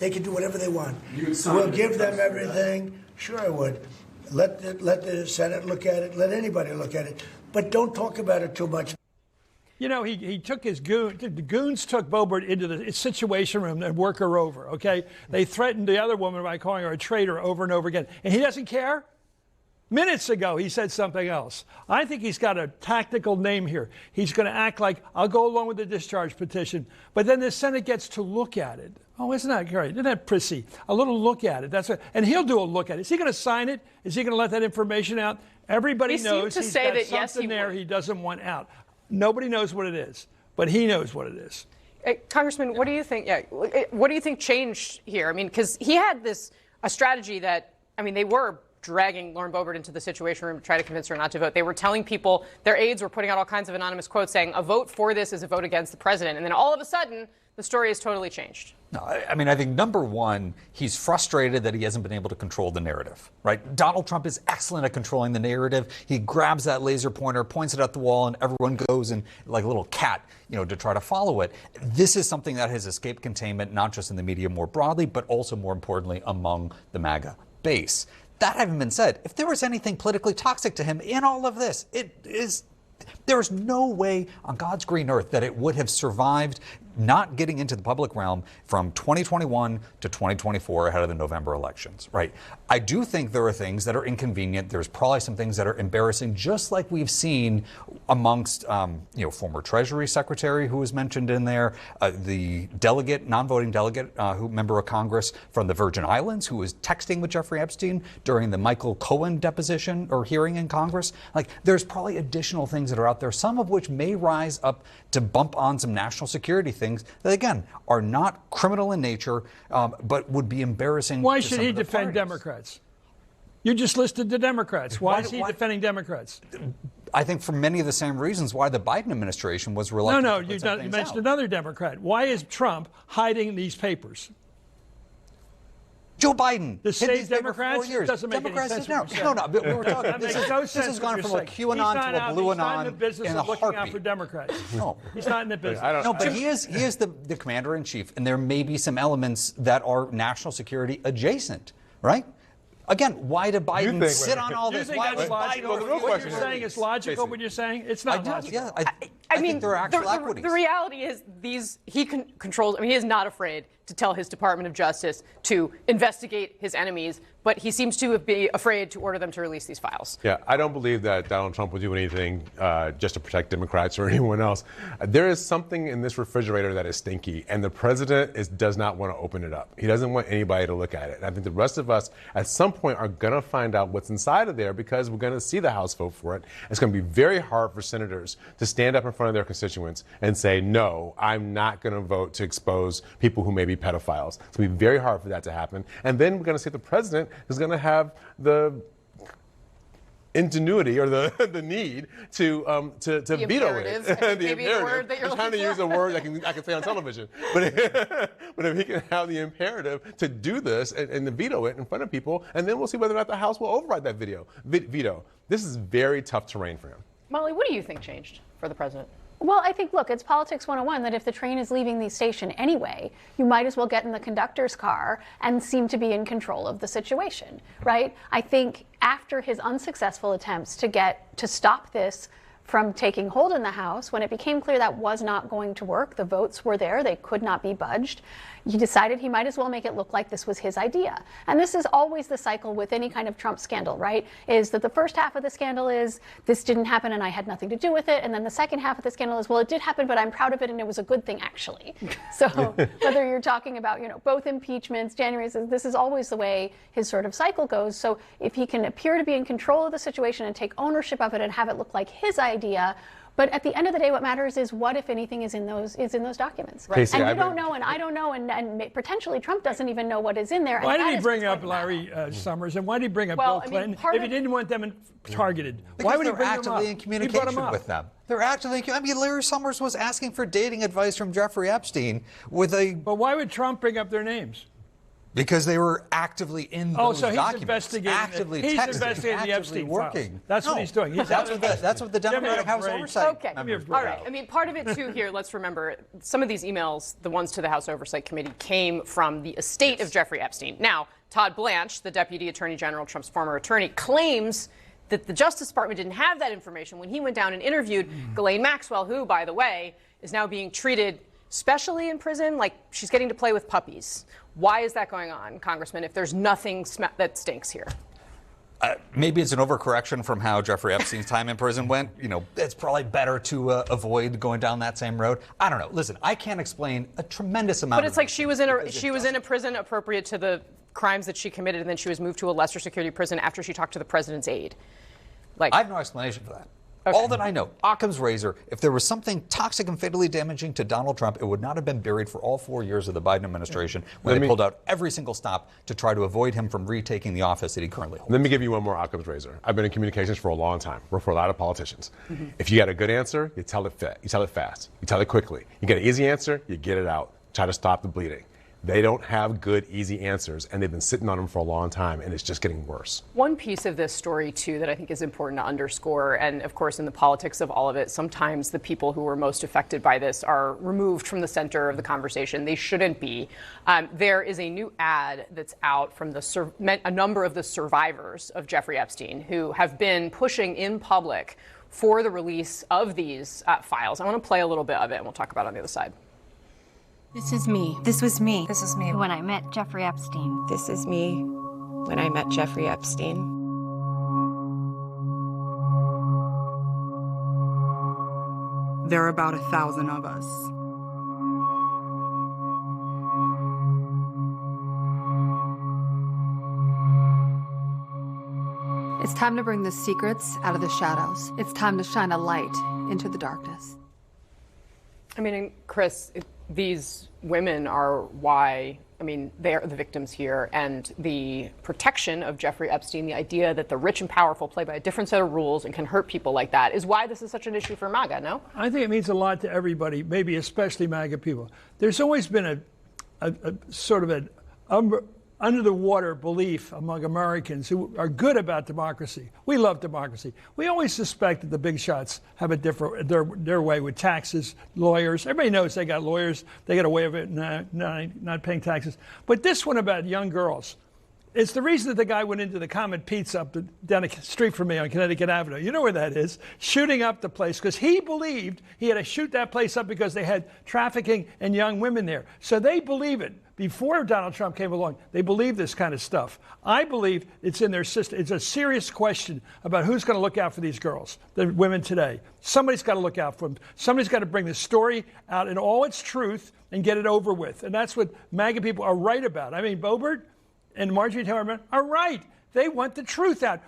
They can do whatever they want. We'll give them everything. Sure, I would. Let the Senate look at it. Let anybody look at it. But don't talk about it too much. You know, he took his goons. The goons took Boebert into the Situation Room and work her over, okay? They threatened the other woman by calling her a traitor over and over again. And he doesn't care? Minutes ago, he said something else. I think he's got a tactical name here. He's going to act like, I'll go along with the discharge petition. But then the Senate gets to look at it. Oh, isn't that great? Isn't that prissy? A little look at it. And he'll do a look at it. Is he going to sign it? Is he going to let that information out? Everybody knows he's got something there he doesn't want out. Nobody knows what it is, but he knows what it is. Congressman, what do you think? Yeah, what do you think changed here? I mean, because he had a strategy that, I mean, they were dragging Lauren Boebert into the Situation Room to try to convince her not to vote. They were telling people, their aides were putting out all kinds of anonymous quotes saying a vote for this is a vote against the president. And then all of a sudden, the story has totally changed. No, I mean, I think number one, he's frustrated that he hasn't been able to control the narrative, right? Donald Trump is excellent at controlling the narrative. He grabs that laser pointer, points it at the wall, and everyone goes and like a little cat, to try to follow it. This is something that has escaped containment, not just in the media more broadly, but also more importantly among the MAGA base. That having been said, if there was anything politically toxic to him in all of this, there is no way on God's green earth that it would have survived not getting into the public realm from 2021 to 2024 ahead of the November elections, right? I do think there are things that are inconvenient. There's probably some things that are embarrassing, just like we've seen amongst, former Treasury Secretary who was mentioned in there, the delegate, non-voting delegate, member of Congress from the Virgin Islands who was texting with Jeffrey Epstein during the Michael Cohen deposition or hearing in Congress. Like, there's probably additional things that are out there, some of which may rise up to bump on some national security things that, again, are not criminal in nature, but would be embarrassing. Why should he defend Democrats? You just listed the Democrats. Why is he defending Democrats? I think for many of the same reasons why the Biden administration was reluctant. No, you mentioned another Democrat. Why is Trump hiding these papers? Joe Biden. The same Democrats? Doesn't make Democrats any sense. No, but we were talking. This has gone from a QAnon to a blue anon. He's not in the business of looking out for Democrats. No. He's not in the business. No, but he is the commander-in-chief, and there may be some elements that are national security adjacent, right? Again, why did Biden sit on all this? Why was Biden? What you're saying is logical. What you're saying, it's not logical. Yeah, I mean, there are actual equities. The reality is he controls. I mean, he is not afraid to tell his Department of Justice to investigate his enemies, but he seems to be afraid to order them to release these files. Yeah, I don't believe that Donald Trump would do anything just to protect Democrats or anyone else. There is something in this refrigerator that is stinky, and the president does not want to open it up. He doesn't want anybody to look at it. And I think the rest of us, at some point, are going to find out what's inside of there because we're going to see the House vote for it. It's going to be very hard for senators to stand up in front of their constituents and say, no, I'm not going to vote to expose people who may be pedophiles. It's going to be very hard for that to happen. And then we're going to see the president is going to have the ingenuity or the need to veto it. Maybe the word that you're I'm trying to use a word I can say on television. But if he can have the imperative to do this and to veto it in front of people, and then we'll see whether or not the House will override that veto. This is very tough terrain for him. Molly, what do you think changed for the president? Well, I think, look, it's politics 101 that if the train is leaving the station anyway, you might as well get in the conductor's car and seem to be in control of the situation, right? I think after his unsuccessful attempts to stop this from taking hold in the House, when it became clear that was not going to work, the votes were there, they could not be budged, he decided he might as well make it look like this was his idea. And this is always the cycle with any kind of Trump scandal, right? Is that the first half of the scandal is, this didn't happen and I had nothing to do with it. And then the second half of the scandal is, well, it did happen, but I'm proud of it and it was a good thing, actually. So whether you're talking about, both impeachments, January, this is always the way his sort of cycle goes. So if he can appear to be in control of the situation and take ownership of it and have it look like his idea, but at the end of the day, what matters is what, if anything, is in those documents. Right. Casey, and you don't know, and I don't know, and potentially Trump doesn't even know what is in there. Why did he bring up Larry Summers, and why did he bring up Bill Clinton if he didn't want them targeted? Because why would he they're bring them up? actively in communication with them. They're actively. I mean, Larry Summers was asking for dating advice from Jeffrey Epstein with a. But why would Trump bring up their names? Because they were actively in Oh, those so he's documents. Investigating. Actively he's texting, investigating the actively Epstein working. files. That's what he's doing. That's what the Democratic House break. Oversight. Okay. members All right. I mean, part of it, too, here, let's remember, some of these emails, the ones to the House Oversight Committee, came from the estate of Jeffrey Epstein. Now, Todd Blanche, the Deputy Attorney General, Trump's former attorney, claims that the Justice Department didn't have that information when he went down and interviewed Ghislaine Maxwell, who, by the way, is now being treated specially in prison, like she's getting to play with puppies. Why is that going on, Congressman, if there's nothing that stinks here? Maybe it's an overcorrection from how Jeffrey Epstein's time in prison went. You know, it's probably better to avoid going down that same road. I don't know. Listen, I can't explain a tremendous amount. But it's like she was in a prison appropriate to the crimes that she committed, and then she was moved to a lesser security prison after she talked to the president's aide. Like, I have no explanation for that. Okay. All that I know, Occam's razor, if there was something toxic and fatally damaging to Donald Trump, it would not have been buried for all 4 years of the Biden administration when they pulled out every single stop to try to avoid him from retaking the office that he currently holds. Let me give you one more Occam's razor. I've been in communications for a long time. Worked for a lot of politicians. If you got a good answer, you tell it you tell it fast. You tell it quickly. You get an easy answer, you get it out. Try to stop the bleeding. They don't have good, easy answers, and they've been sitting on them for a long time, and it's just getting worse. One piece of this story, too, that I think is important to underscore, and of course in the politics of all of it, sometimes the people who are most affected by this are removed from the center of the conversation. They shouldn't be. There is a new ad that's out from a number of the survivors of Jeffrey Epstein who have been pushing in public for the release of these files. I want to play a little bit of it, and we'll talk about it on the other side. This is me. This was me. This is me. When I met Jeffrey Epstein. This is me when I met Jeffrey Epstein. There are about 1,000 of us. It's time to bring the secrets out of the shadows. It's time to shine a light into the darkness. I mean, Chris, these women are why, I mean, they are the victims here, and the protection of Jeffrey Epstein, the idea that the rich and powerful play by a different set of rules and can hurt people like that, is why this is such an issue for MAGA, no? I think it means a lot to everybody, maybe especially MAGA people. There's always been a sort of an under the water belief among Americans who are good about democracy. We love democracy. We always suspect that the big shots have a different their way with taxes, lawyers. Everybody knows they got lawyers. They got a way of it not paying taxes. But this one about young girls, it's the reason that the guy went into the Comet Pizza down the street from me on Connecticut Avenue. You know where that is? Shooting up the place because he believed he had to shoot that place up because they had trafficking and young women there. So they believe it. Before Donald Trump came along, they believe this kind of stuff. I believe it's in their system. It's a serious question about who's going to look out for these girls, the women today. Somebody's got to look out for them. Somebody's got to bring the story out in all its truth and get it over with. And that's what MAGA people are right about. I mean, Boebert and Marjorie Taylor Greene are right. They want the truth out.